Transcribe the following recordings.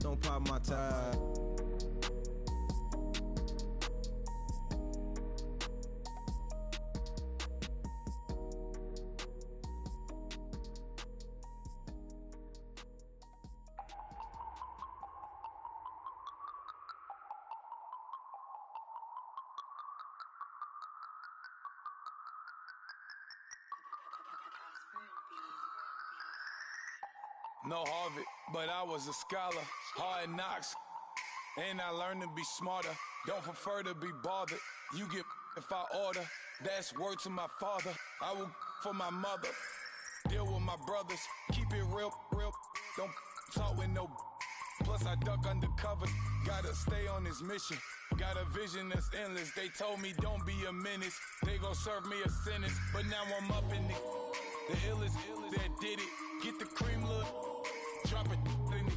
don't pop my tag. No Harvard, but I was a scholar. Hard knocks, and I learned to be smarter. Don't prefer to be bothered. You get if I order. That's word to my father. I will for my mother. Deal with my brothers. Keep it real, real. Don't talk with no. Plus I duck undercover. Gotta stay on this mission. Got a vision that's endless. They told me don't be a menace. They gon' serve me a sentence. But now I'm up in it. The illest that did it. Get the cream look. Drop it in it.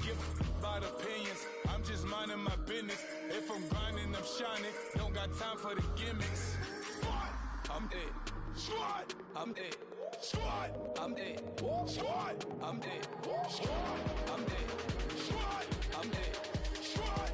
Give about opinions. I'm just minding my business. If I'm grinding, I'm shining. Don't got time for the gimmicks. Squad, I'm it. Squad, I'm it. Squad, I'm it. Squad, I'm it. Squad, I'm it. Squad, I'm it. Squad.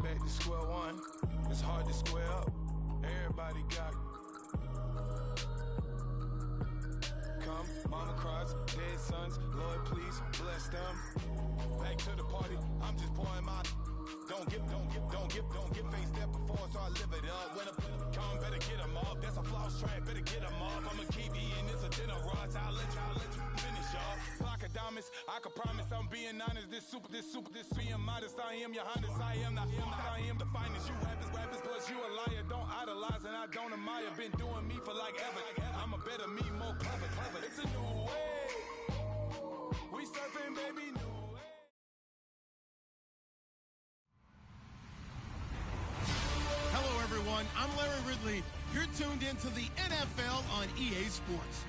Back to square one. It's hard to square up. Everybody got come, mama cries, dead sons. Lord, please bless them. Back to the party. I'm just pouring my. Don't get face step before, so I live it up. When I come, better get them up. That's a floss track, better get them up. I'ma keep eating this a dinner rush. I'll let you finish up. Flock of diamonds, I can promise I'm being honest. This being modest. I am your highness, I am not him. I am the finest. You rappers, plus you a liar. Don't idolize and I don't admire. Been doing me for like ever. I'm a better me, more clever. It's a new way. We surfing, baby, new. Hello, everyone. I'm Larry Ridley. You're tuned into the NFL on EA Sports.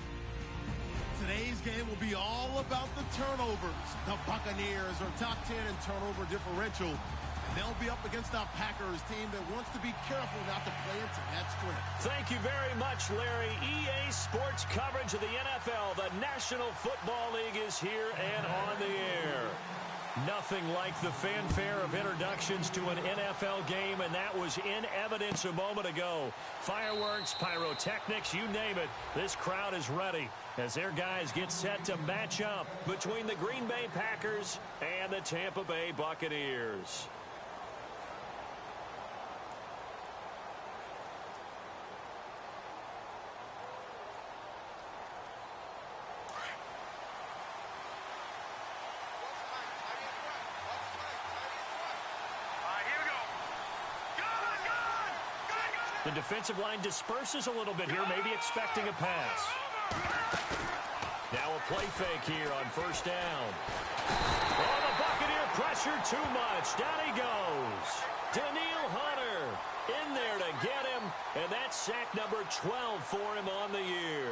Today's game will be all about the turnovers. The Buccaneers are top 10 in turnover differential. They'll be up against a Packers team that wants to be careful not to play into that strength. Thank you very much, Larry. EA Sports coverage of the NFL. The National Football League is here and on the air. Nothing like the fanfare of introductions to an NFL game, and that was in evidence a moment ago. Fireworks, pyrotechnics, you name it. This crowd is ready as their guys get set to match up between the Green Bay Packers and the Tampa Bay Buccaneers. The defensive line disperses a little bit here, maybe expecting a pass. Now a play fake here on first down. Oh, the Buccaneer pressure too much. Down he goes. Danielle Hunter in there to get him, and that's sack number 12 for him on the year.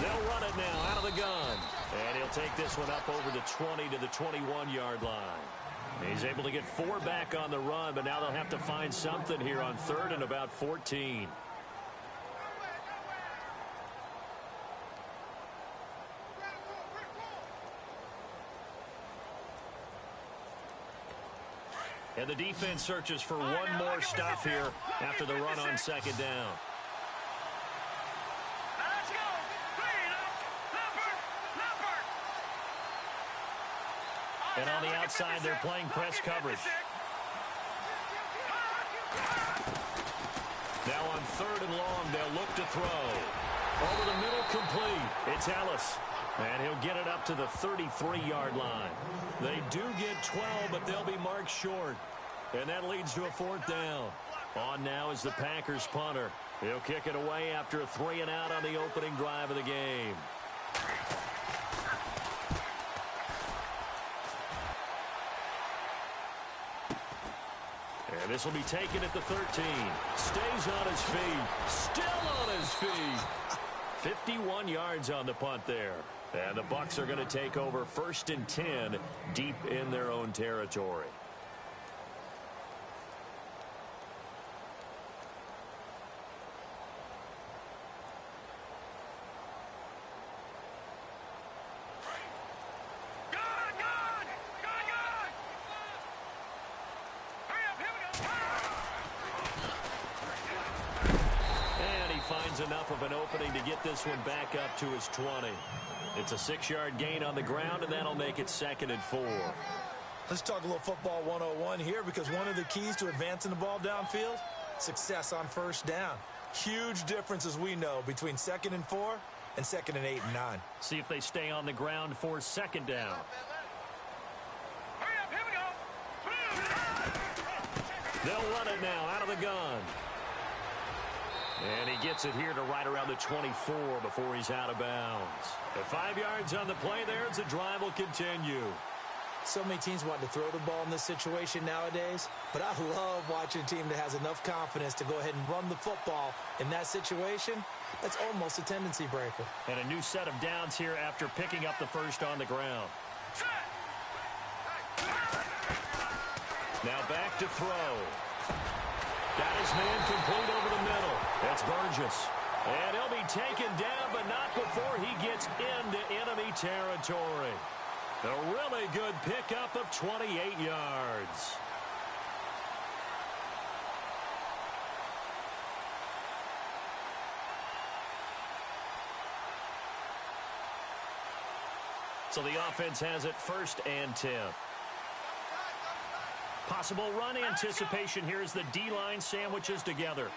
They'll run it now out of the gun. And he'll take this one up over the 20 to the 21-yard line. He's able to get 4 back on the run, but now they'll have to find something here on 3rd and about 14. And the defense searches for one more stop here after the run on 2nd down. And on the outside, they're playing press coverage. Now on 3rd and long, they'll look to throw. Over the middle, complete. It's Ellis. And he'll get it up to the 33-yard line. They do get 12, but they'll be marked short. And that leads to a 4th down. On now is the Packers punter. He'll kick it away after a 3-and-out on the opening drive of the game. And this will be taken at the 13. Stays on his feet. Still on his feet. 51 yards on the punt there. And the Bucs are going to take over 1st and 10 deep in their own territory. Enough of an opening to get this one back up to his 20. It's a 6-yard gain on the ground, and that'll make it 2nd and 4. Let's talk a little football 101 here, because one of the keys to advancing the ball downfield, success on 1st down. Huge difference, as we know, between 2nd and 4 and 2nd and 8 and 9. See if they stay on the ground for 2nd down. Hurry up, here we go. They'll run it now out of the gun. And he gets it here to right around the 24 before he's out of bounds. At 5 yards on the play there, the drive will continue. So many teams want to throw the ball in this situation nowadays, but I love watching a team that has enough confidence to go ahead and run the football in that situation. That's almost a tendency breaker. And a new set of downs here after picking up the first on the ground. Now back to throw. Got his man complete over the middle. That's Burgess. And he'll be taken down, but not before he gets into enemy territory. A really good pickup of 28 yards. So the offense has it 1st and 10. Possible run anticipation here as the D-line sandwiches together.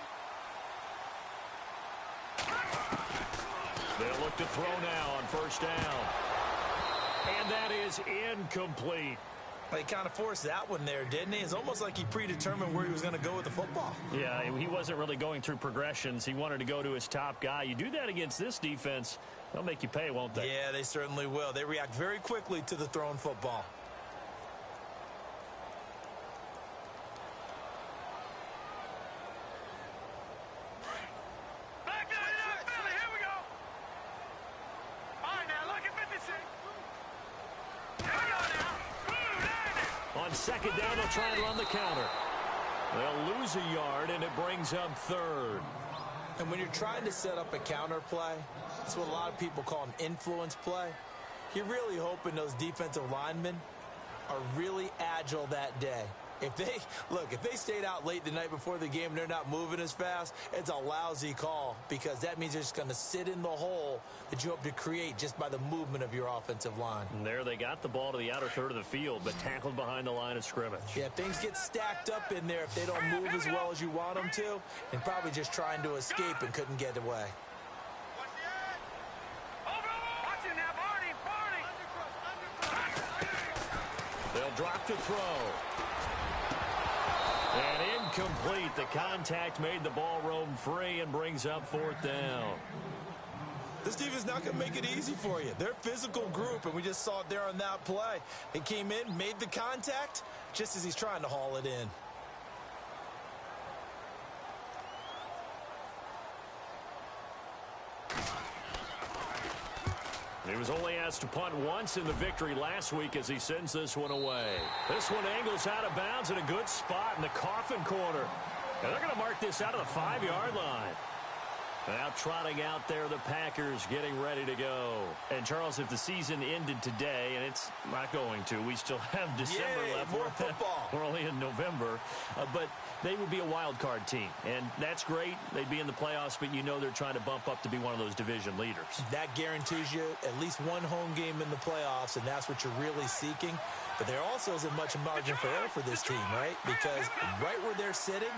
They'll look to throw now on 1st down. And that is incomplete. Well, he kind of forced that one there, didn't he? It's almost like he predetermined where he was going to go with the football. Yeah, he wasn't really going through progressions. He wanted to go to his top guy. You do that against this defense, they'll make you pay, won't they? Yeah, they certainly will. They react very quickly to the thrown football. On 2nd down, they'll try and run the counter. They'll lose a yard, and it brings up 3rd. And when you're trying to set up a counter play, that's what a lot of people call an influence play. You're really hoping those defensive linemen are really agile that day. If they stayed out late the night before the game and they're not moving as fast, it's a lousy call, because that means they're just going to sit in the hole that you hope to create just by the movement of your offensive line. And there they got the ball to the outer third of the field, but tackled behind the line of scrimmage. Yeah, things get stacked up in there if they don't move as well as you want them to, and probably just trying to escape and couldn't get away. They'll drop to throw. And incomplete. The contact made the ball roam free and brings up 4th down. This team is not going to make it easy for you. They're a physical group, and we just saw it there on that play. They came in, made the contact, just as he's trying to haul it in. He was only asked to punt once in the victory last week as he sends this one away. This one angles out of bounds in a good spot in the coffin corner. And they're going to mark this out of the 5-yard line. Now trotting out there, the Packers getting ready to go. And, Charles, if the season ended today, and it's not going to, we still have December left. More football. We're only in November. But they would be a wild card team. And that's great. They'd be in the playoffs, but you know they're trying to bump up to be one of those division leaders. That guarantees you at least one home game in the playoffs, and that's what you're really seeking. But there also isn't much margin for error for this team, right? Because right where they're sitting,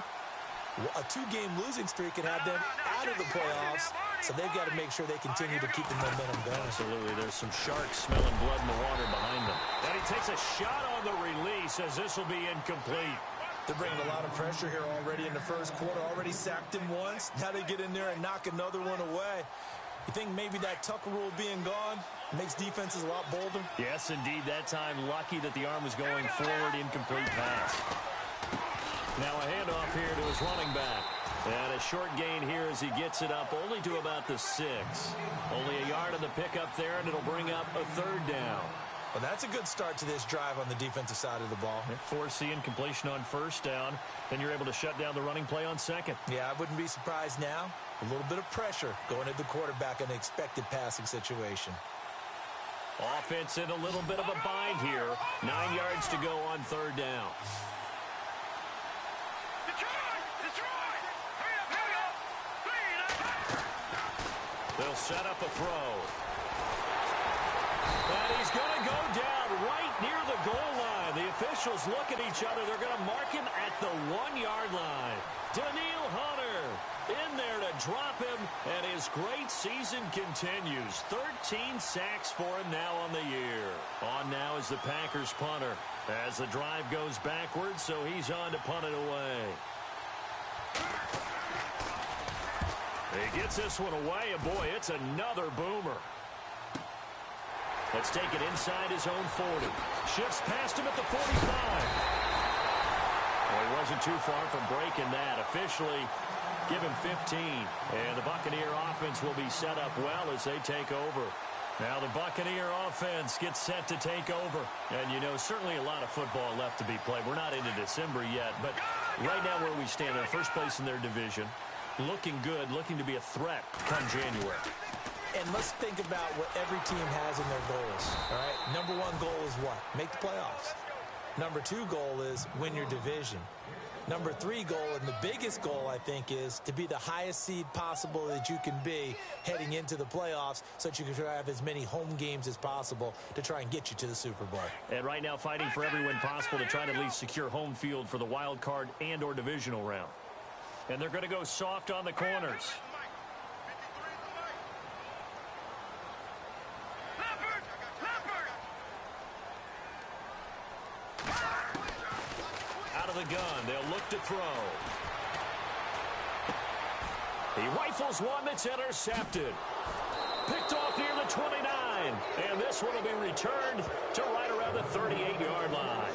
A 2-game losing streak can have them out of the playoffs, so they've got to make sure they continue to keep the momentum going. Absolutely. There's some sharks smelling blood in the water behind them. And he takes a shot on the release as this will be incomplete. They're bringing a lot of pressure here already in the first quarter. Already sacked him once. Now they get in there and knock another one away. You think maybe that Tucker rule being gone makes defenses a lot bolder? Yes, indeed. That time, lucky that the arm was going forward. Incomplete pass. Now a handoff here to his running back. And a short gain here as he gets it up only to about the 6. Only a yard on the pickup there, and it'll bring up a 3rd down. Well, that's a good start to this drive on the defensive side of the ball. Force the incompletion on 1st down. Then you're able to shut down the running play on 2nd. Yeah, I wouldn't be surprised now. A little bit of pressure going at the quarterback in an expected passing situation. Offense in a little bit of a bind here. 9 yards to go on 3rd down. They'll set up a throw. And he's going to go down right near the goal line. The officials look at each other. They're going to mark him at the 1-yard line. Daniil Hunter in there to drop him, and his great season continues. 13 sacks for him now on the year. On now is the Packers punter as the drive goes backwards, so he's on to punt it away. He gets this one away, and boy, it's another boomer. Let's take it inside his own 40. Shifts past him at the 45. Well, he wasn't too far from breaking that. Officially, give him 15. And the Buccaneer offense will be set up well as they take over. Now the Buccaneer offense gets set to take over. And, you know, certainly a lot of football left to be played. We're not into December yet. But right now where we stand, in first place in their division, looking good, looking to be a threat come January. And let's think about what every team has in their goals, all right? Number 1 goal is what? Make the playoffs. Number 2 goal is win your division. Number 3 goal, and the biggest goal, I think, is to be the highest seed possible that you can be heading into the playoffs so that you can have as many home games as possible to try and get you to the Super Bowl. And right now fighting for every win possible to try to at least secure home field for the wild card and or divisional round. And they're going to go soft on the corners. Out of the gun, they'll look to throw. He rifles one that's intercepted. Picked off near the 29. And this one will be returned to right around the 38-yard line.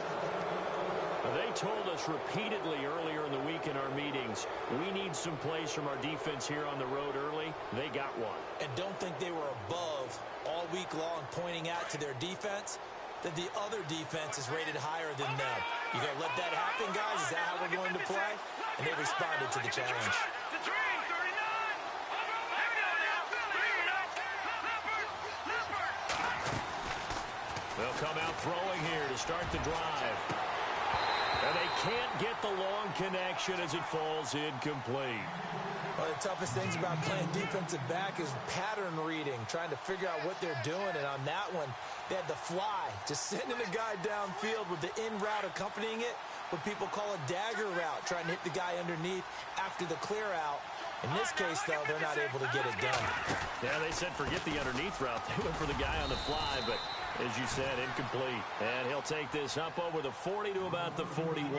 They told us repeatedly earlier in the week in our meetings, we need some plays from our defense here on the road early. They got one. And don't think they were above all week long pointing out to their defense that the other defense is rated higher than them. You going to let that happen, guys? Is that how we're going to play? And they responded to the challenge. They'll come out throwing here to start the drive. And they can't get the long connection as it falls incomplete. One of the toughest things about playing defensive back is pattern reading, trying to figure out what they're doing. And on that one, they had the fly, just sending the guy downfield with the in route accompanying it, what people call a dagger route, trying to hit the guy underneath after the clear out. In this case, though, they're not able to get it done. Yeah, they said forget the underneath route. They went for the guy on the fly, but as you said, incomplete. And he'll take this up over the 40 to about the 41.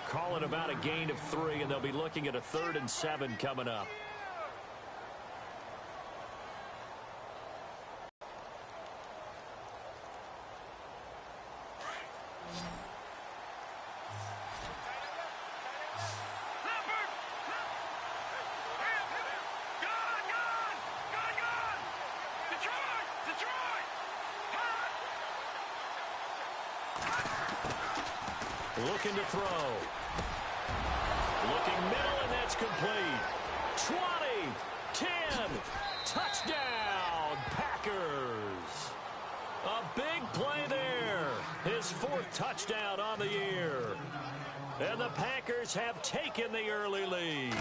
Call it about a gain of 3, and they'll be looking at a 3rd and 7 coming up. Looking to throw. Looking middle, and that's complete. 20, 10, touchdown, Packers. A big play there. His 4th touchdown on the year. And the Packers have taken the early lead.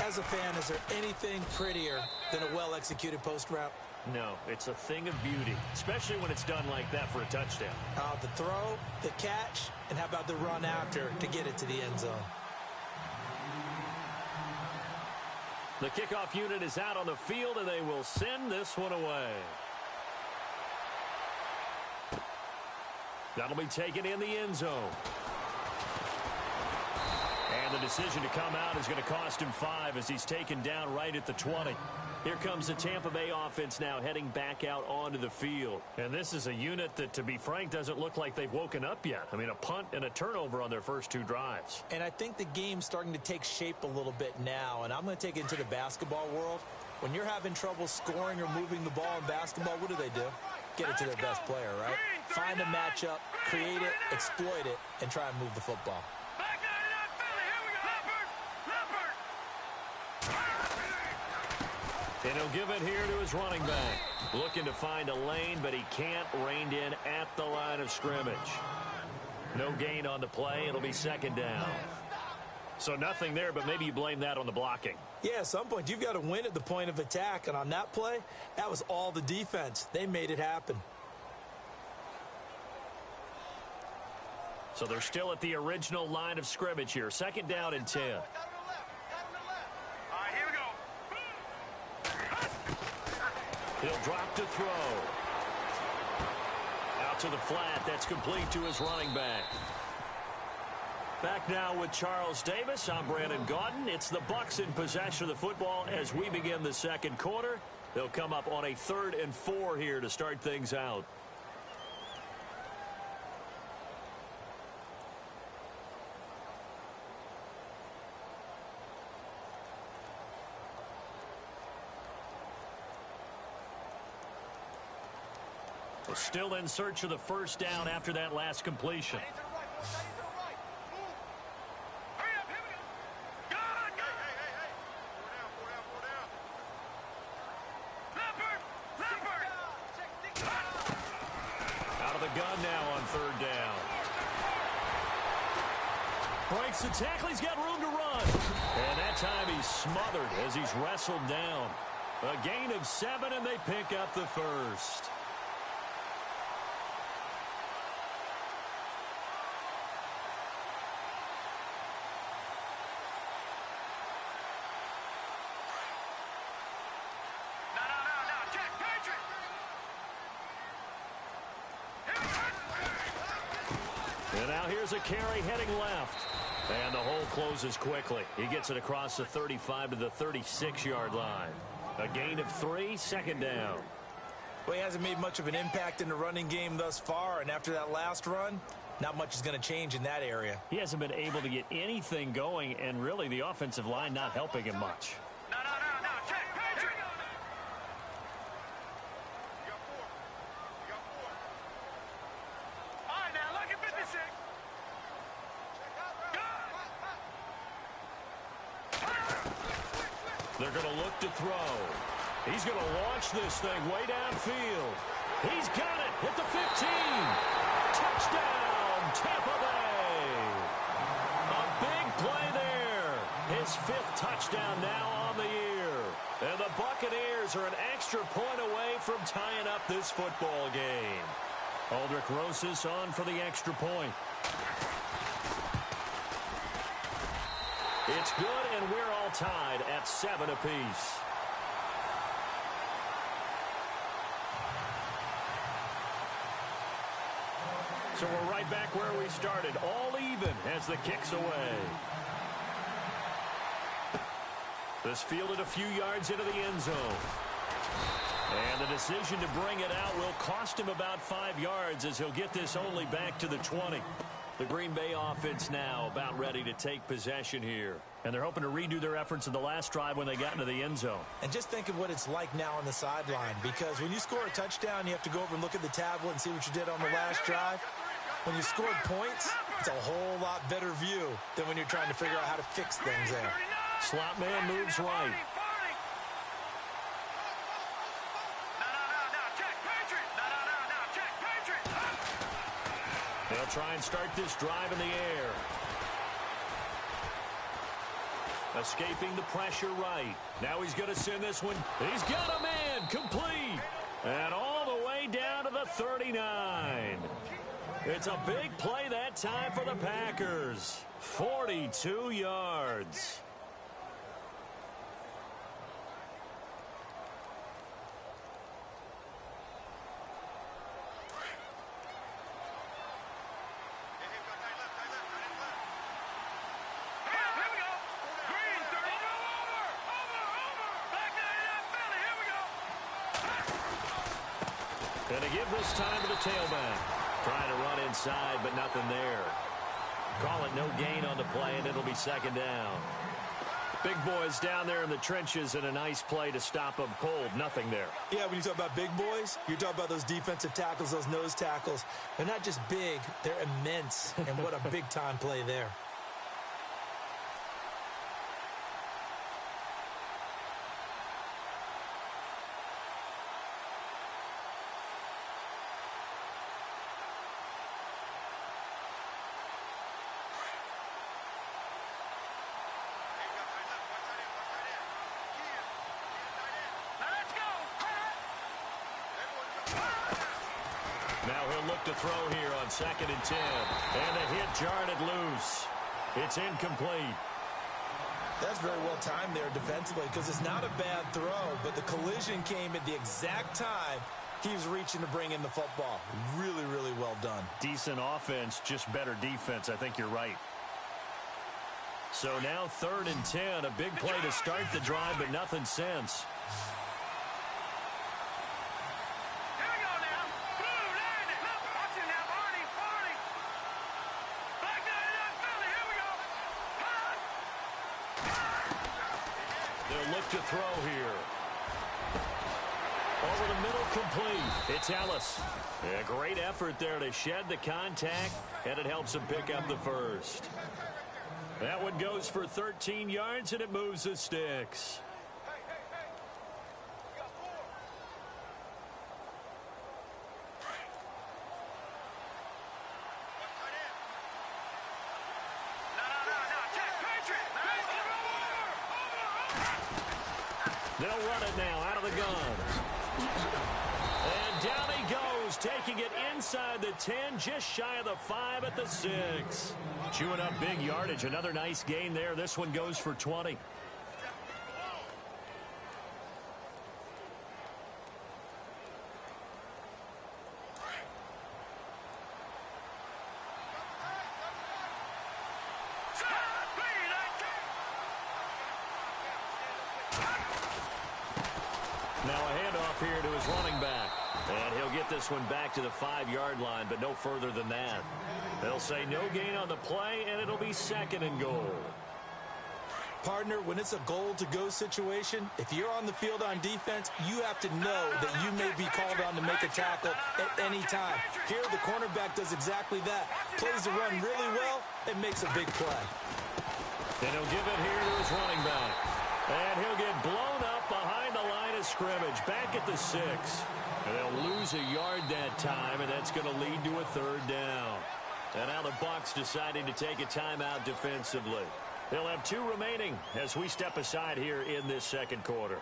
As a fan, is there anything prettier than a well-executed post route? No, it's a thing of beauty, especially when it's done like that for a touchdown. The throw, the catch, and how about the run after to get it to the end zone? The kickoff unit is out on the field, and they will send this one away. That'll be taken in the end zone. And the decision to come out is going to cost him 5 as he's taken down right at the 20. Here comes the Tampa Bay offense now heading back out onto the field. And this is a unit that, to be frank, doesn't look like they've woken up yet. I mean, a punt and a turnover on their first 2 drives. And I think the game's starting to take shape a little bit now, and I'm going to take it into the basketball world. When you're having trouble scoring or moving the ball in basketball, what do? Get it to their best player, right? Find a matchup, create it, exploit it, and try and move the football. And he'll give it here to his running back. Looking to find a lane, but he can't rein in at the line of scrimmage. No gain on the play. It'll be second down. So nothing there, but maybe you blame that on the blocking. Yeah, at some point, you've got to win at the point of attack. And on that play, that was all the defense. They made it happen. So they're still at the original line of scrimmage here. Second down and 10. He'll drop to throw. Out to the flat. That's complete to his running back. Back now with Charles Davis. I'm Brandon Gaudin. It's the Bucs in possession of the football as we begin the second quarter. They'll come up on a 3rd and 4 here to start things out. Still in search of the first down after that last completion. Out of the gun now on 3rd down. Breaks the tackle. He's got room to run. And that time he's smothered as he's wrestled down. A gain of 7, and they pick up the first. And now here's a carry heading left. And the hole closes quickly. He gets it across the 35 to the 36-yard line. A gain of 3, second down. Well, he hasn't made much of an impact in the running game thus far, and after that last run, not much is going to change in that area. He hasn't been able to get anything going, and really the offensive line not helping him much. They're going to look to throw. He's going to launch this thing way downfield. He's got it at the 15. Touchdown, Tampa Bay. A big play there. His 5th touchdown now on the year. And the Buccaneers are an extra point away from tying up this football game. Aldrich Rosas on for the extra point. It's good, and we're all tied at 7 apiece. So we're right back where we started, all even as the kick's away. This fielded a few yards into the end zone. And the decision to bring it out will cost him about 5 yards as he'll get this only back to the 20. The Green Bay offense now about ready to take possession here. And they're hoping to redo their efforts in the last drive when they got into the end zone. And just think of what it's like now on the sideline, because when you score a touchdown, you have to go over and look at the tablet and see what you did on the last drive. When you scored points, it's a whole lot better view than when you're trying to figure out how to fix things there. Slot man moves right. They'll try and start this drive in the air. Escaping the pressure right. Now he's going to send this one. He's got a man complete. And all the way down to the 39. It's a big play that time for the Packers. 42 yards. And to give this time to the tailback. Trying to run inside, but nothing there. Call it no gain on the play, and it'll be second down. Big boys down there in the trenches, and a nice play to stop them cold. Nothing there. Yeah, when you talk about big boys, you're talking about those defensive tackles, those nose tackles. They're not just big, they're immense. And what a big-time play there. Now he'll look to throw here on 2nd and 10. And the hit jarred it loose. It's incomplete. That's very well timed there defensively because it's not a bad throw, but the collision came at the exact time he was reaching to bring in the football. Really, really well done. Decent offense, just better defense. I think you're right. So now 3rd and 10. A big play to start the drive, but nothing since. To throw here. Over the middle, complete. It's Ellis. A great effort there to shed the contact, and it helps him pick up the first. That one goes for 13 yards, and it moves the sticks. They'll run it now out of the gun. And down he goes, taking it inside the 10, just shy of the 5 at the 6. Chewing up big yardage. Another nice gain there. This one goes for 20. Now a handoff here to his running back. And he'll get this one back to the 5-yard line, but no further than that. They'll say no gain on the play, and it'll be 2nd and goal. Partner, when it's a goal-to-go situation, if you're on the field on defense, you have to know that you may be called on to make a tackle at any time. Here, the cornerback does exactly that. Plays the run really well and makes a big play. And he'll give it here to his running back. And he'll get blown up behind the line of scrimmage, back at the 6. And they'll lose a yard that time, and that's going to lead to a 3rd down. And now the Bucs deciding to take a timeout defensively. They'll have 2 remaining as we step aside here in this 2nd quarter.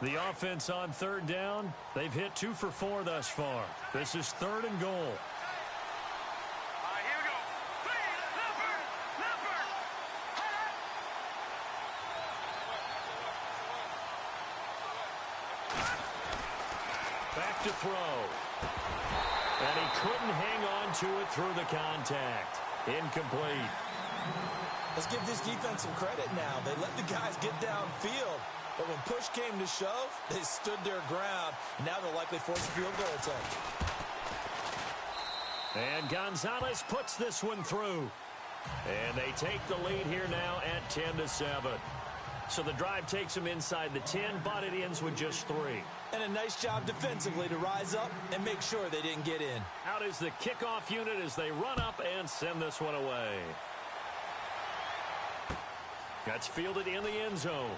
The offense on 3rd down, they've hit 2 for 4 thus far. This is 3rd and goal. Here we go. Back to throw. And he couldn't hang on to it through the contact. Incomplete. Let's give this defense some credit now. They let the guys get downfield. But when push came to shove, they stood their ground. And now they'll likely force a field goal attempt. And Gonzalez puts this one through. And they take the lead here now at 10-7. So the drive takes them inside the 10, but it ends with just 3. And a nice job defensively to rise up and make sure they didn't get in. Out is the kickoff unit as they run up and send this one away. That's fielded in the end zone.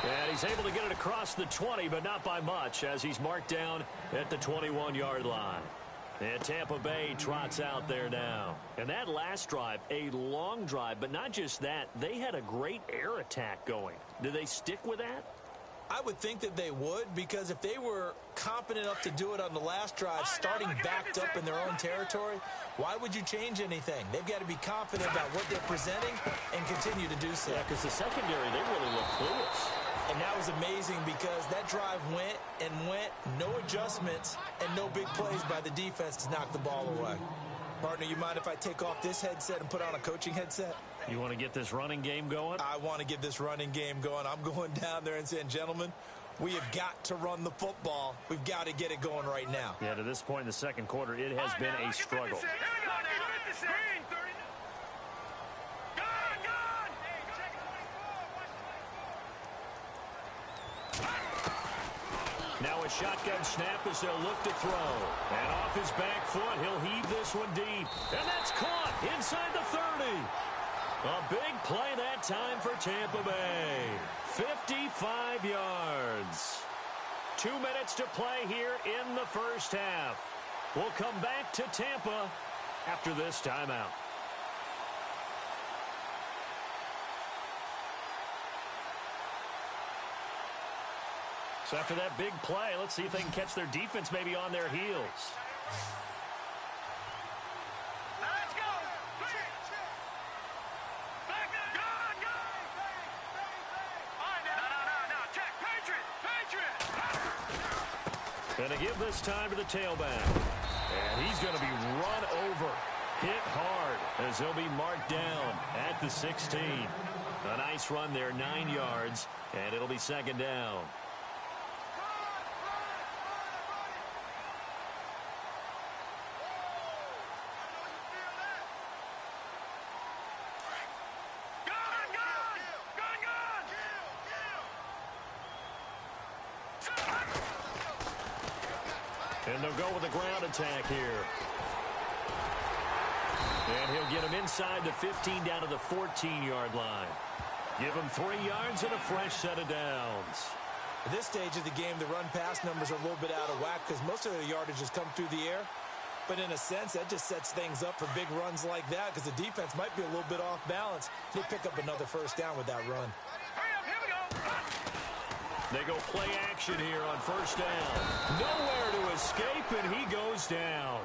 And he's able to get it across the 20, but not by much, as he's marked down at the 21-yard line. And Tampa Bay trots out there now. And that last drive, a long drive, but not just that. They had a great air attack going. Do they stick with that? I would think that they would, because if they were competent enough to do it on the last drive, starting backed up in their own territory, why would you change anything? They've got to be confident about what they're presenting and continue to do so. Yeah, because the secondary, they really look clueless. And that was amazing because that drive went and went, no adjustments, and no big plays by the defense to knock the ball away. Partner, you mind if I take off this headset and put on a coaching headset? You want to get this running game going? I want to get this running game going. I'm going down there and saying, gentlemen, we have got to run the football. We've got to get it going right now. Yeah, to this point in the second quarter, it has been a struggle. Now a shotgun snap as they'll look to throw. And off his back foot, he'll heave this one deep. And that's caught inside the 30. A big play that time for Tampa Bay. 55 yards. 2 minutes to play here in the first half. We'll come back to Tampa after this timeout. So after that big play, let's see if they can catch their defense maybe on their heels. Let's go. No. Check. Patriot. Going to give this time to the tailback. And he's going to be run over. Hit hard as he'll be marked down at the 16. A nice run there, 9 yards, and it'll be second down. And they'll go with a ground attack here. And he'll get him inside the 15 down to the 14-yard line. Give him 3 yards and a fresh set of downs. At this stage of the game, the run-pass numbers are a little bit out of whack because most of the yardage has come through the air. But in a sense, that just sets things up for big runs like that because the defense might be a little bit off balance. They pick up another first down with that run. They go play action here on first down. Nowhere to escape, and he goes down.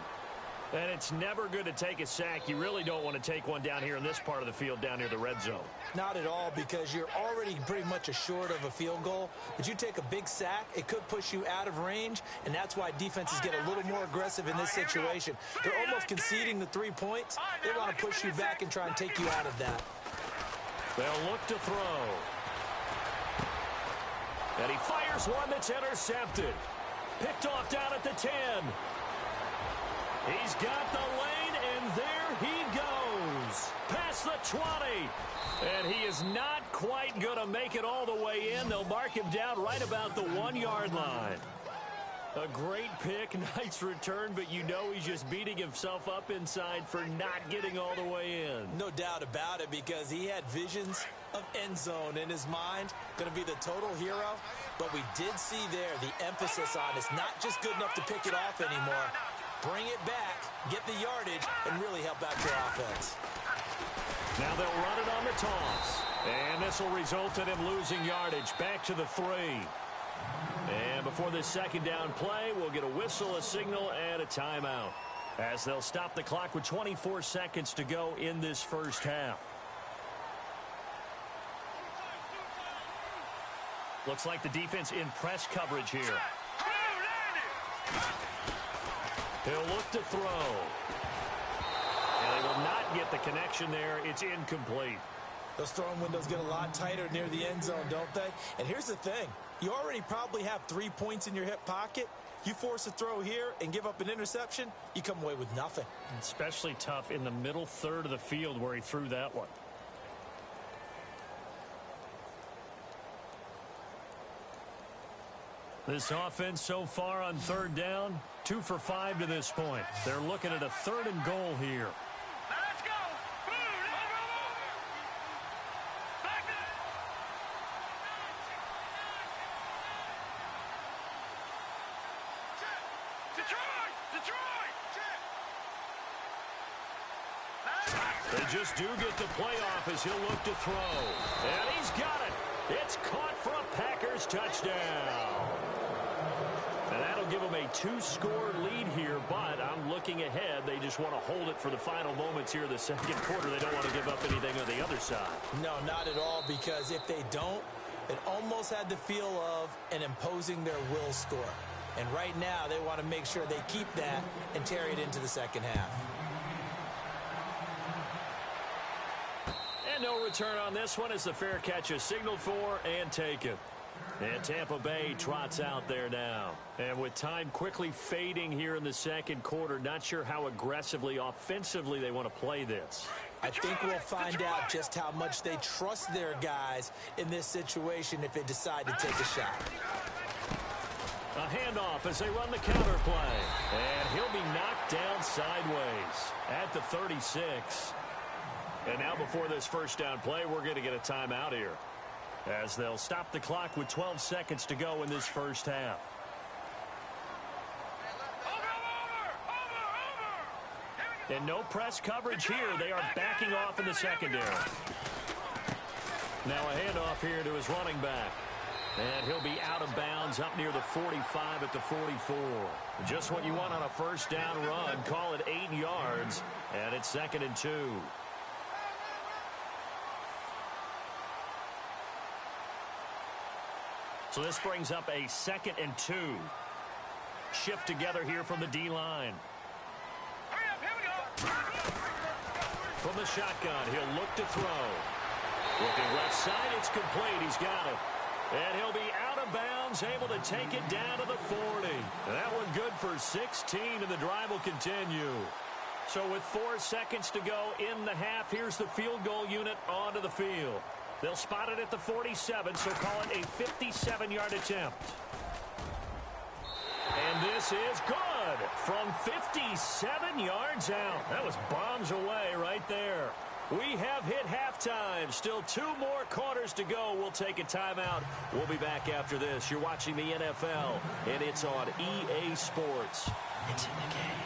And it's never good to take a sack. You really don't want to take one down here in this part of the field down near the red zone. Not at all, because you're already pretty much assured of a field goal. But you take a big sack, it could push you out of range, and that's why defenses get a little more aggressive in this situation. They're almost conceding the 3 points. They want to push you back and try and take you out of that. They'll look to throw. And he fires one that's intercepted. Picked off down at the 10. He's got the lane, and there he goes. Past the 20. And he is not quite going to make it all the way in. They'll mark him down right about the 1-yard line. A great pick, nice return, but you know he's just beating himself up inside for not getting all the way in. No doubt about it, because he had visions of end zone in his mind. Going to be the total hero. But we did see there the emphasis on it's not just good enough to pick it off anymore. Bring it back, get the yardage, and really help out your offense. Now they'll run it on the toss. And this will result in him losing yardage back to the 3. And before this second down play, we'll get a whistle, a signal, and a timeout, as they'll stop the clock with 24 seconds to go in this first half. Looks like the defense in press coverage here. He'll look to throw. And they will not get the connection there. It's incomplete. Those throwing windows get a lot tighter near the end zone, don't they? And here's the thing. You already probably have 3 points in your hip pocket. You force a throw here and give up an interception, you come away with nothing. Especially tough in the middle third of the field where he threw that one. This offense so far on third down, 2 for 5 to this point. They're looking at a 3rd and goal here. Let's go. Back up. Detroit. They just do get the playoff as he'll look to throw. And he's got it. It's caught for a Packers touchdown. And that'll give them a 2-score lead here, but I'm looking ahead. They just want to hold it for the final moments here in the second quarter. They don't want to give up anything on the other side. No, not at all, because if they don't, It almost had the feel of an imposing their will score. And right now, they want to make sure they keep that and carry it into the second half. And no return on this one as the fair catch is signaled for and taken. And Tampa Bay trots out there now. And with time quickly fading here in the second quarter, not sure how aggressively, offensively they want to play this. I think we'll find out just how much they trust their guys in this situation if they decide to take a shot. A handoff as they run the counter play. And he'll be knocked down sideways at the 36. And now before this first down play, we're going to get a timeout here, as they'll stop the clock with 12 seconds to go in this first half. And no press coverage here. They are backing off in the secondary. Now a handoff here to his running back. And he'll be out of bounds up near the 45 at the 44. Just what you want on a first down run. Call it 8 yards. And it's 2nd and 2. So this brings up a 2nd and 2. Shift together here from the D-line. From the shotgun, he'll look to throw. Looking left side, it's complete. He's got it. And he'll be out of bounds, able to take it down to the 40. And that one good for 16, and the drive will continue. So with 4 seconds to go in the half, here's the field goal unit onto the field. They'll spot it at the 47, so call it a 57-yard attempt. And this is good from 57 yards out. That was bombs away right there. We have hit halftime. Still 2 more quarters to go. We'll take a timeout. We'll be back after this. You're watching the NFL, and it's on EA Sports. It's in the game.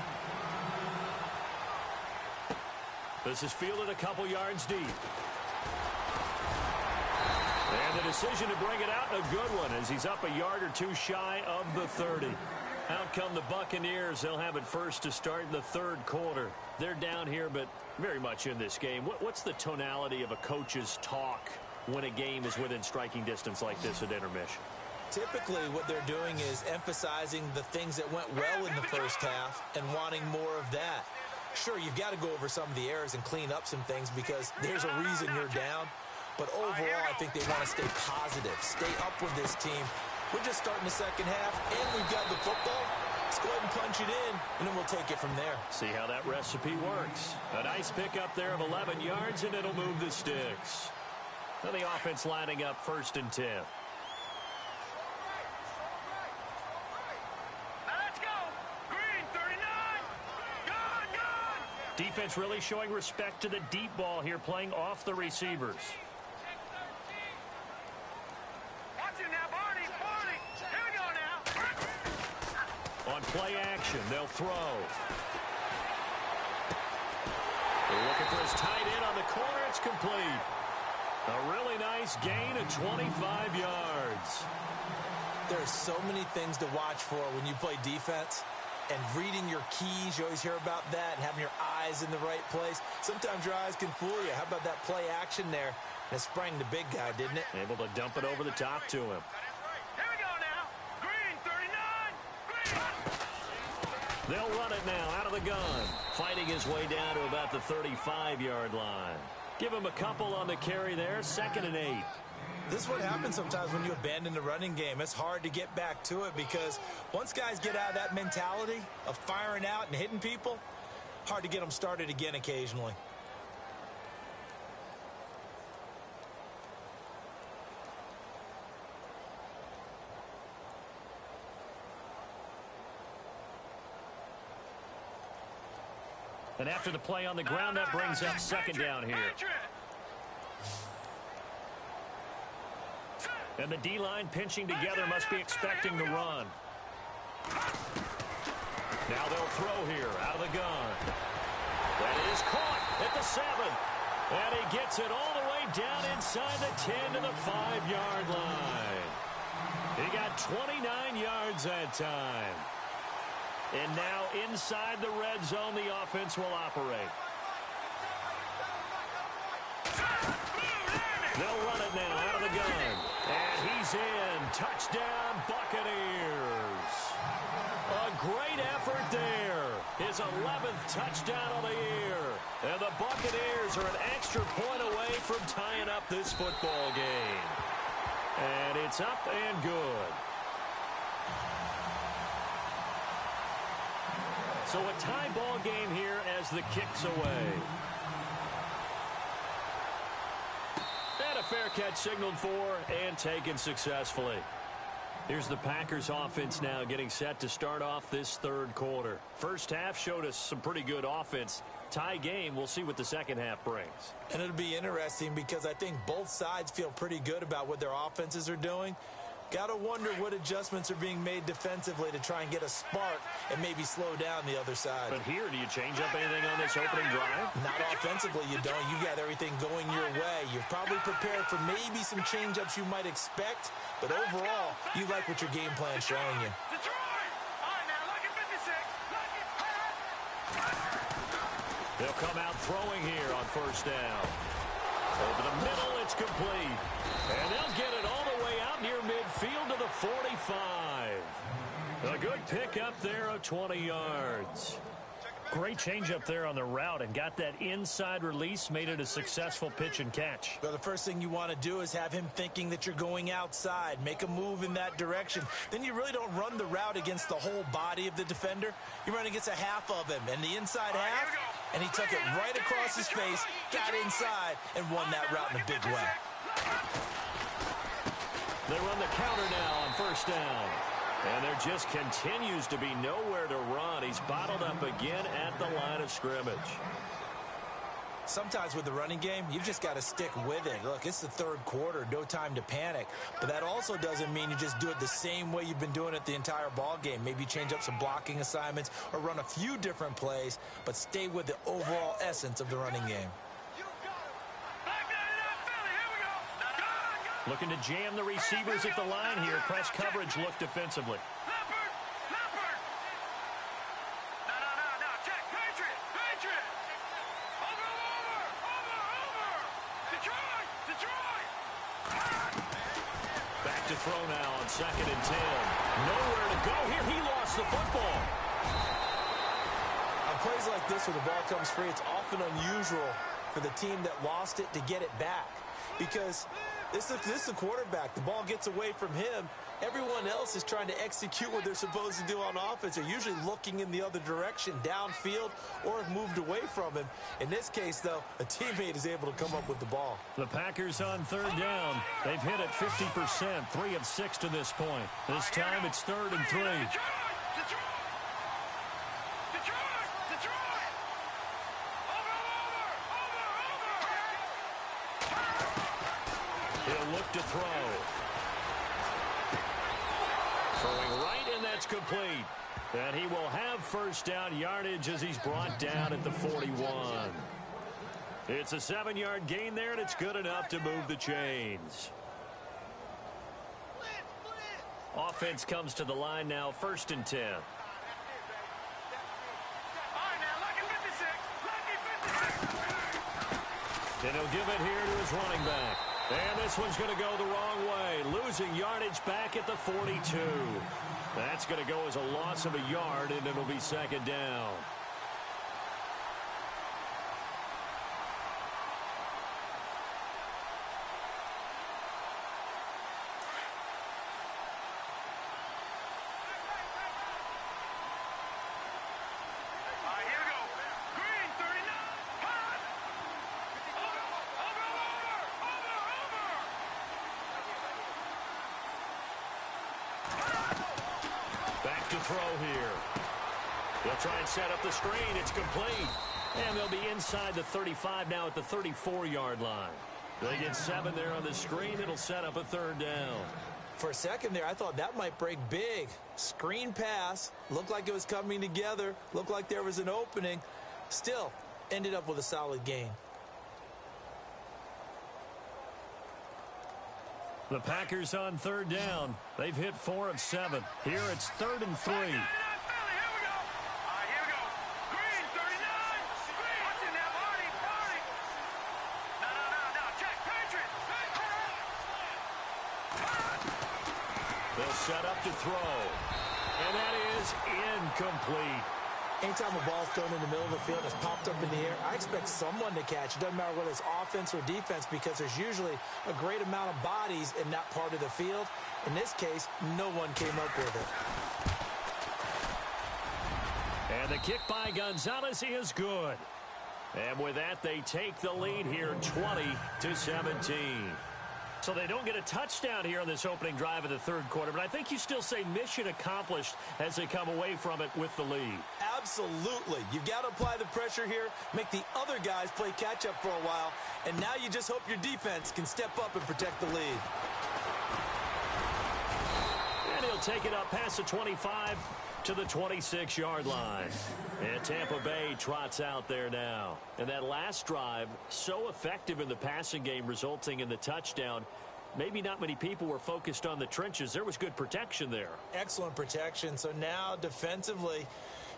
This is fielded a couple yards deep. And the decision to bring it out, a good one, as he's up a yard or 2 shy of the 30. Out come the Buccaneers. They'll have it first to start the third quarter. They're down here, but very much in this game. What's the tonality of a coach's talk when a game is within striking distance like this at intermission? Typically, what they're doing is emphasizing the things that went well in the first half and wanting more of that. Sure, you've got to go over some of the errors and clean up some things because there's a reason you're down. But overall, I think they want to stay positive, stay up with this team. We're just starting the second half, and we've got the football. Let's go ahead and punch it in, and then we'll take it from there. See how that recipe works. A nice pickup there of 11 yards, and it'll move the sticks. Now the offense lining up 1st and 10. Let's go. Green 39. Good. Defense really showing respect to the deep ball here, playing off the receivers. On play action, they'll throw. They're looking for his tight end on the corner. It's complete. A really nice gain of 25 yards. There's so many things to watch for when you play defense. And reading your keys, you always hear about that, and having your eyes in the right place. Sometimes your eyes can fool you. How about that play action there? And it sprang the big guy, didn't it? Able to dump it over the top to him. They'll run it now out of the gun. Fighting his way down to about the 35-yard line. Give him a couple on the carry there. 2nd and 8. This is what happens sometimes when you abandon the running game. It's hard to get back to it because once guys get out of that mentality of firing out and hitting people, hard to get them started again occasionally. And after the play on the ground, that brings up 2nd down here. And the D-line pinching together must be expecting the run. Now they'll throw here out of the gun. That is caught at the 7. And he gets it all the way down inside the 10 to the 5-yard line. He got 29 yards that time. And now inside the red zone, the offense will operate. They'll run it now out of the gun. And he's in. Touchdown, Buccaneers. A great effort there. His 11th touchdown of the year. And the Buccaneers are an extra point away from tying up this football game. And it's up and good. So a tie ball game here as the kick's away. And a fair catch signaled for and taken successfully. Here's the Packers offense now getting set to start off this third quarter. First half showed us some pretty good offense. Tie game, we'll see what the second half brings. And it'll be interesting because I think both sides feel pretty good about what their offenses are doing. Got to wonder what adjustments are being made defensively to try and get a spark and maybe slow down the other side. But here, do you change up anything on this opening drive? Not offensively, you don't. You got everything going your way. You've probably prepared for maybe some change-ups you might expect, but overall, you like what your game plan's showing you. They'll come out throwing here on first down. Over the middle, it's complete. And they'll get it all the way out near midfield to the 45. A good pick up there of 20 yards. Great change up there on the route and got that inside release, made it a successful pitch and catch. Well, the first thing you want to do is have him thinking that you're going outside, make a move in that direction. Then you really don't run the route against the whole body of the defender. You run against a half of him, and the inside half, and he took it right across his face, got inside, and won that route in a big way. They run the counter now on first down. And there just continues to be nowhere to run. He's bottled up again at the line of scrimmage. Sometimes with the running game, you've just got to stick with it. Look, it's the third quarter, no time to panic. But that also doesn't mean you just do it the same way you've been doing it the entire ball game. Maybe change up some blocking assignments or run a few different plays, but stay with the overall essence of the running game. Looking to jam the receivers at the line here. Press coverage look defensively. Back to throw now on 2nd and 10. Nowhere to go here. He lost the football. On plays like this where the ball comes free, it's often unusual for the team that lost it to get it back. Because this is the quarterback. The ball gets away from him. Everyone else is trying to execute what they're supposed to do on offense. They're usually looking in the other direction, downfield, or have moved away from him. In this case, though, a teammate is able to come up with the ball. The Packers on third down. They've hit it 50%, 3 of 6 to this point. This time it's 3rd and 3. He'll look to throw. Throwing right, and that's complete. And he will have first down yardage as he's brought down at the 41. It's a 7-yard gain there, and it's good enough to move the chains. Offense comes to the line now, 1st and 10. And he'll give it here to his running back. And this one's going to go the wrong way. Losing yardage back at the 42. That's going to go as a loss of a yard, and it'll be 2nd down. Back to throw here. They'll try and set up the screen. It's complete. And they'll be inside the 35 now at the 34-yard line. They get 7 there on the screen. It'll set up a 3rd down. For a second there, I thought that might break big. Screen pass. Looked like it was coming together. Looked like there was an opening. Still, ended up with a solid gain. The Packers on 3rd down. They've hit 4 of 7. Here it's 3rd and 3. They'll set up to throw. And that is incomplete. Anytime a ball's thrown in the middle of the field and it's popped up in the air, I expect someone to catch. It doesn't matter whether it's offense or defense because there's usually a great amount of bodies in that part of the field. In this case, no one came up with it. And the kick by Gonzalez is good. And with that, they take the lead here 20-17. So they don't get a touchdown here on this opening drive of the third quarter, but I think you still say mission accomplished as they come away from it with the lead. Absolutely. You've got to apply the pressure here, make the other guys play catch-up for a while, and now you just hope your defense can step up and protect the lead. And he'll take it up past the 25 to the 26-yard line. And Tampa Bay trots out there now. And that last drive, so effective in the passing game, resulting in the touchdown. Maybe not many people were focused on the trenches. There was good protection there. Excellent protection. So now defensively,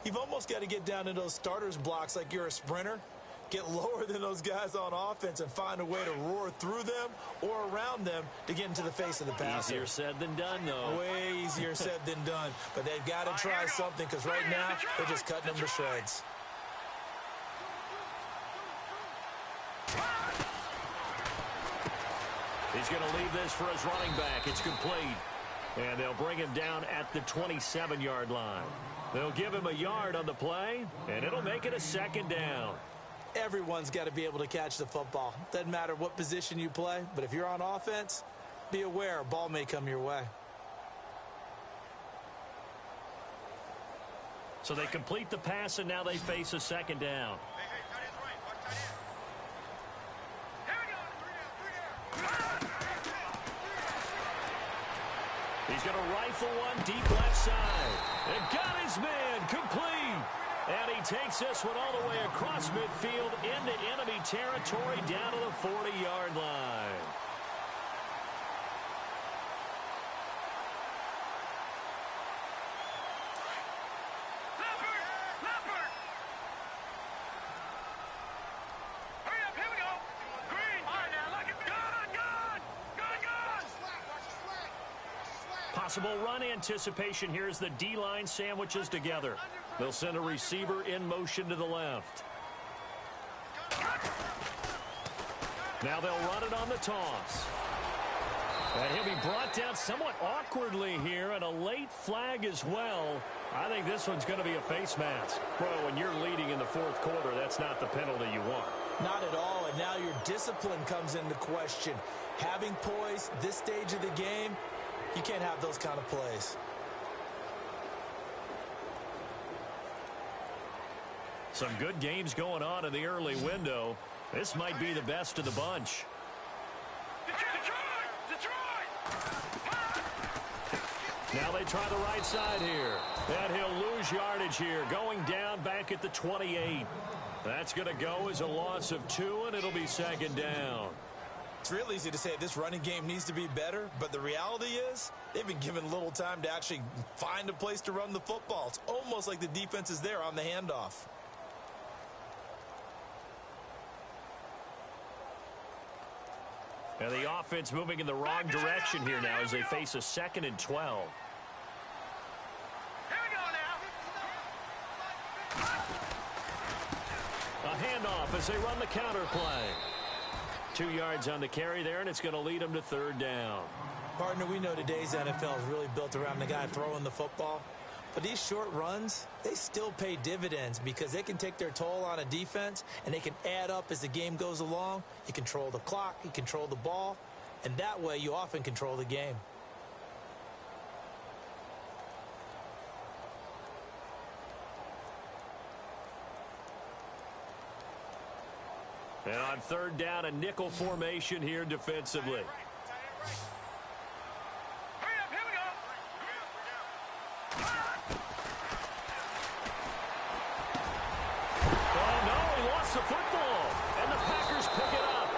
you've almost got to get down to those starters blocks like you're a sprinter. Get lower than those guys on offense and find a way to roar through them or around them to get into the face of the passer. Easier said than done, though. Way easier said than done. But they've got to try something because right now they're just cutting them to shreds. He's going to leave this for his running back. It's complete. And they'll bring him down at the 27-yard line. They'll give him a yard on the play, and it'll make it a second down. Everyone's got to be able to catch the football. Doesn't matter what position you play, but if you're on offense, be aware a ball may come your way. So they complete the pass, and now they face a second down. He's going to rifle one deep left side. And got his man complete. And he takes this one all the way across midfield into enemy territory down to the 40-yard line. Leopard! Hurry up, here we go! Green! All right, now, look at me! Gun! Possible run anticipation here as the D-line sandwiches together. They'll send a receiver in motion to the left. Now they'll run it on the toss. And he'll be brought down somewhat awkwardly here, and a late flag as well. I think this one's going to be a face mask. Bro, when you're leading in the fourth quarter, that's not the penalty you want. Not at all, and now your discipline comes into question. Having poise this stage of the game, you can't have those kind of plays. Some good games going on in the early window. This might be the best of the bunch. Now they try the right side here. And he'll lose yardage here, going down back at the 28. That's going to go as a loss of 2, and it'll be second down. It's real easy to say this running game needs to be better, but the reality is they've been given little time to actually find a place to run the football. It's almost like the defense is there on the handoff. And the offense moving in the wrong direction here now as they face a 2nd and 12. Here we go now. A handoff as they run the counter play. 2 yards on the carry there, and it's going to lead them to third down. Partner, we know today's NFL is really built around the guy throwing the football. But these short runs, they still pay dividends because they can take their toll on a defense and they can add up as the game goes along. You control the clock, you control the ball, and that way you often control the game. And on third down, a nickel formation here defensively. The football, and the Packers pick it up.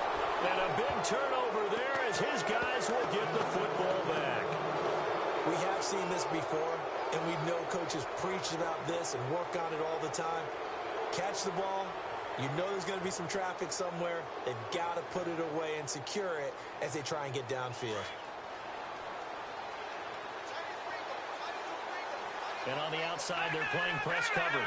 And a big turnover there as his guys will get the football back. We have seen this before, and we know coaches preach about this and work on it all the time. Catch the ball. You know there's going to be some traffic somewhere. They've got to put it away and secure it as they try and get downfield. And on the outside, they're playing press coverage.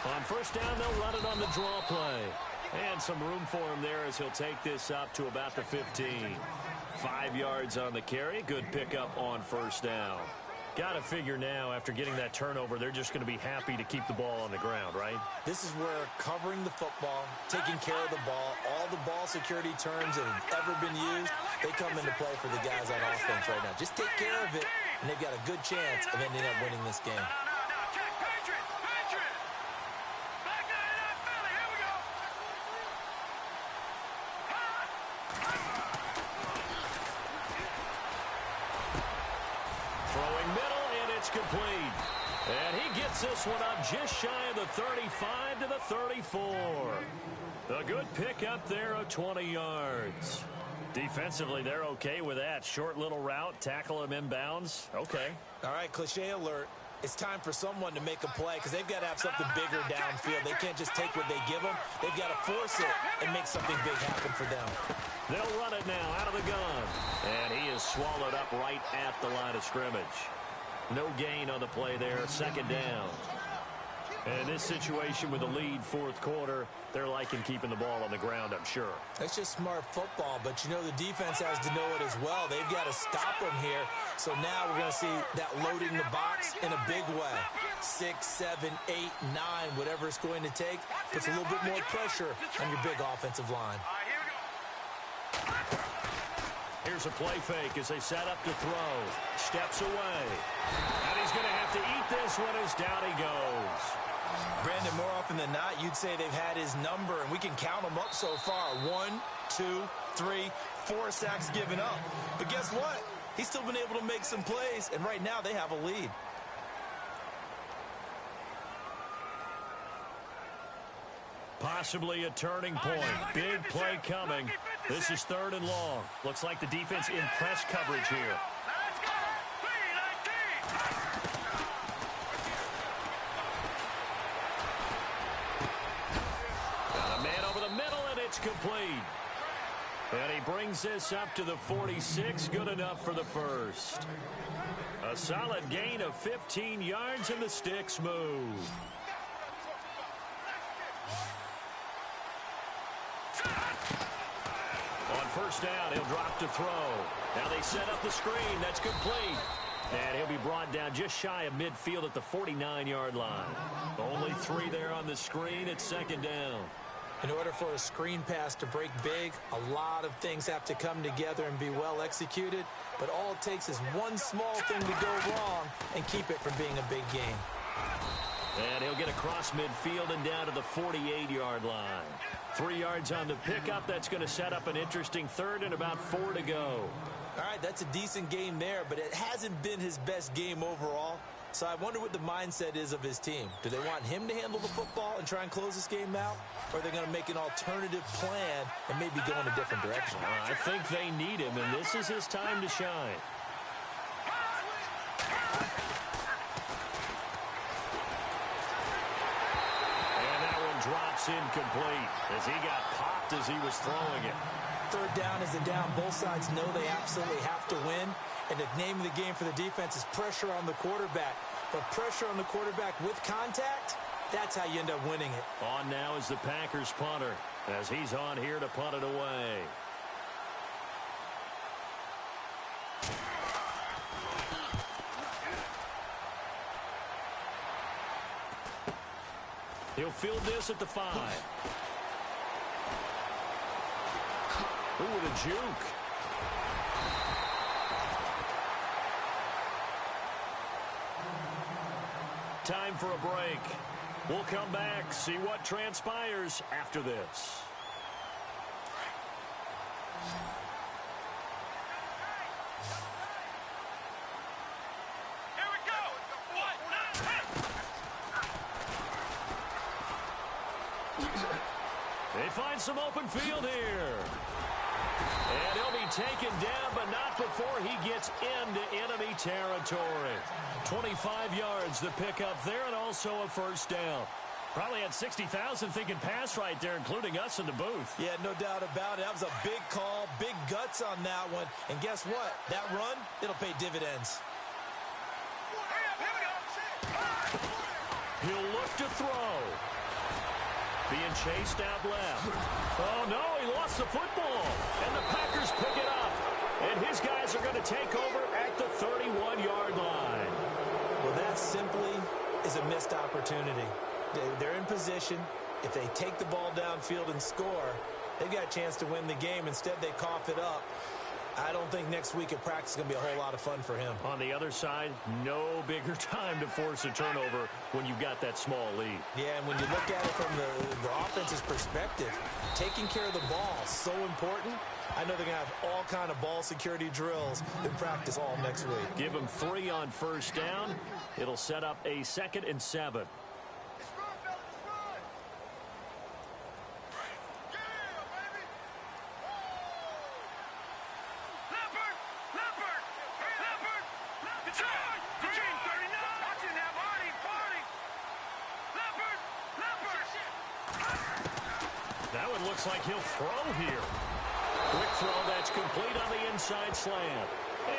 On first down, they'll run it on the draw play. And some room for him there as he'll take this up to about the 15. 5 yards on the carry. Good pickup on first down. Got to figure now, after getting that turnover, they're just going to be happy to keep the ball on the ground, right? This is where covering the football, taking care of the ball, all the ball security terms that have ever been used, they come into play for the guys on offense right now. Just take care of it, and they've got a good chance of ending up winning this game. Complete. And he gets this one up just shy of the 35 to the 34. A good pick up there of 20 yards. Defensively, they're okay with that. Short little route, tackle him inbounds. Okay. All right, cliche alert. It's time for someone to make a play because they've got to have something bigger downfield. They can't just take what they give them. They've got to force it and make something big happen for them. They'll run it now out of the gun. And he is swallowed up right at the line of scrimmage. No gain on the play there, second down. And this situation with a lead fourth quarter, they're liking keeping the ball on the ground, I'm sure. That's just smart football, but you know the defense has to know it as well. They've got to stop them here. So now we're going to see that loading the box in a big way. 6, 7, 8, 9, whatever it's going to take, puts a little bit more pressure on your big offensive line. Here's a play fake as they set up to throw. Steps away. And he's going to have to eat this one as down he goes. Brandon, more often than not, you'd say they've had his number, and we can count them up so far. 1, 2, 3, 4 sacks given up. But guess what? He's still been able to make some plays, and right now they have a lead. Possibly a turning point. Big play coming. This is 3rd and long. Looks like the defense in press coverage here. Got a man over the middle, and it's complete. And he brings this up to the 46. Good enough for the first. A solid gain of 15 yards, and the sticks move. On first down, he'll drop to throw. Now they set up the screen. That's complete. And he'll be brought down just shy of midfield at the 49-yard line. Only 3 there on the screen. It's second down. In order for a screen pass to break big, a lot of things have to come together and be well executed. But all it takes is one small thing to go wrong and keep it from being a big game. And he'll get across midfield and down to the 48-yard line. 3 yards on the pickup. That's going to set up an interesting 3rd and about 4 to go. All right, that's a decent game there, but it hasn't been his best game overall. So I wonder what the mindset is of his team. Do they want him to handle the football and try and close this game out? Or are they going to make an alternative plan and maybe go in a different direction? I think they need him, and this is his time to shine. Drops incomplete as he got popped as he was throwing it. 3rd down is a down. Both sides know they absolutely have to win. And the name of the game for the defense is pressure on the quarterback. But pressure on the quarterback with contact, that's how you end up winning it. On now is the Packers punter as he's on here to punt it away. He'll field this at the 5. Ooh, with a juke. Time for a break. We'll come back, see what transpires after this. They find some open field here. And he'll be taken down, but not before he gets into enemy territory. 25 yards the pickup there, and also a first down. Probably had 60,000 thinking pass right there, including us in the booth. Yeah, no doubt about it. That was a big call, big guts on that one. And guess what? That run, it'll pay dividends. He'll look to throw. Being chased out left. Oh, no, he lost the football. And the Packers pick it up. And his guys are going to take over at the 31-yard line. Well, that simply is a missed opportunity. They're in position. If they take the ball downfield and score, they've got a chance to win the game. Instead, they cough it up. I don't think next week at practice is going to be a whole lot of fun for him. On the other side, no bigger time to force a turnover when you've got that small lead. Yeah, and when you look at it from the offense's perspective, taking care of the ball is so important. I know they're going to have all kind of ball security drills in practice all next week. Give them 3 on first down. It'll set up a 2nd and 7. Looks like he'll throw here. Quick throw that's complete on the inside slant.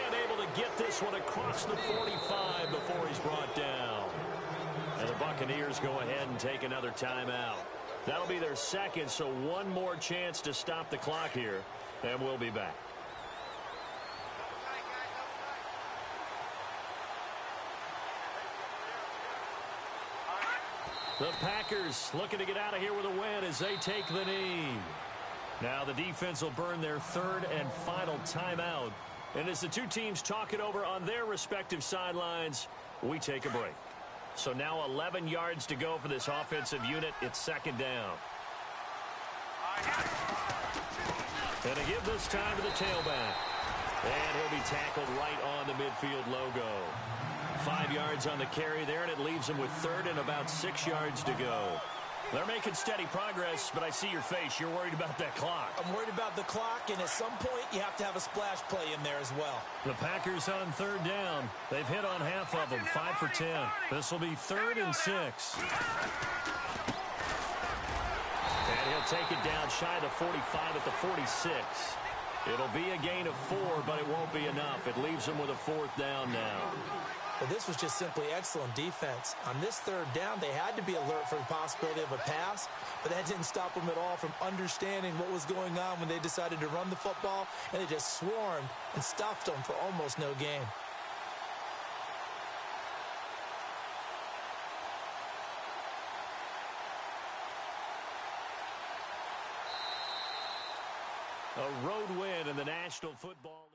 And able to get this one across the 45 before he's brought down. And the Buccaneers go ahead and take another timeout. That'll be their 2nd, so one more chance to stop the clock here. And we'll be back. The Packers looking to get out of here with a win as they take the knee. Now the defense will burn their 3rd and final timeout. And as the two teams talk it over on their respective sidelines, we take a break. So now 11 yards to go for this offensive unit. It's 2nd down. And to give this time to the tailback. And he'll be tackled right on the midfield logo. 5 yards on the carry there, and it leaves them with 3rd and about 6 yards to go. They're making steady progress, but I see your face. You're worried about that clock. I'm worried about the clock, and at some point, you have to have a splash play in there as well. The Packers on 3rd down. They've hit on half of them, 5 for 10. This will be 3rd and 6. And he'll take it down shy of the 45 at the 46. It'll be a gain of 4, but it won't be enough. It leaves them with a 4th down now. Well, this was just simply excellent defense. On this 3rd down, they had to be alert for the possibility of a pass, but that didn't stop them at all from understanding what was going on when they decided to run the football, and they just swarmed and stuffed them for almost no gain. A road win in the National Football League.